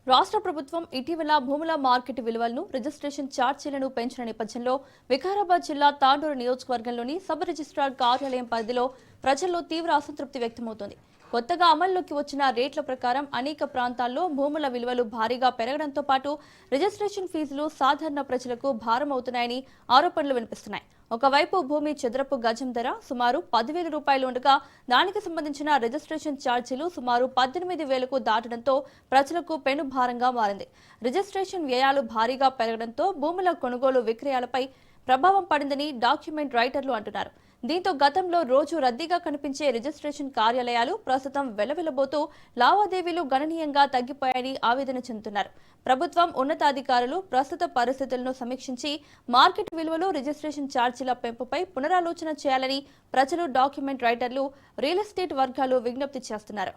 రాష్ట్ర ప్రభుత్వం ఇటీవల భూముల మార్కెట్ విలువలను రిజిస్ట్రేషన్ ఛార్జీలను పెంచిన నేపథ్యంలో వికారాబాద్ జిల్లా తాండూరు నియోజకవర్గంలోని సబ్ రిజిస్ట్రార్ కార్యాలయం పరిధిలో ప్రజల్లో తీవ్ర అసంతృప్తి వ్యక్తమవుతోంది. కొత్తగా అమల్లోకి వచ్చిన రేట్ల ప్రకారం అనేక ప్రాంతాల్లో భూముల విలువలు భారీగా పెరగడంతో పాటు రిజిస్ట్రేషన్ ఫీజులు సాధారణ ప్రజలకు భారం అవుతున్నాయని ఆరోపణలు వినిపిస్తున్నాయి. ఒకవైపు భూమి చదరపు గజం ధర సుమారు 10,000 రూపాయలు ఉండగా దానికి సంబంధించిన రిజిస్ట్రేషన్ ఛార్జీలు సుమారు 18,000కు దాటడంతో ప్రజలకు పెను భారంగా మారింది. రిజిస్ట్రేషన్ వ్యయాలు భారీగా పెరగడంతో భూముల కొనుగోలు విక్రయాలపై ప్రభావం పడిందని డాక్యుమెంట్ రైటర్లు అంటున్నారు. దీంతో గతంలో రోజు రద్దీగా కనిపించే రిజిస్ట్రేషన్ కార్యాలయాలు ప్రస్తుతం వెలవెలబోతూ లావాదేవీలు గణనీయంగా తగ్గిపోయాయని ఆవేదన చెందుతున్నారు. ప్రభుత్వం ఉన్నతాధికారులు ప్రస్తుత పరిస్థితులను సమీక్షించి మార్కెట్ విలువలు రిజిస్ట్రేషన్ ఛార్జీల పెంపుపై పునరాలోచన చేయాలని ప్రజలు, డాక్యుమెంట్ రైటర్లు, రియల్ ఎస్టేట్ వర్గాలు విజ్ఞప్తి చేస్తున్నారు.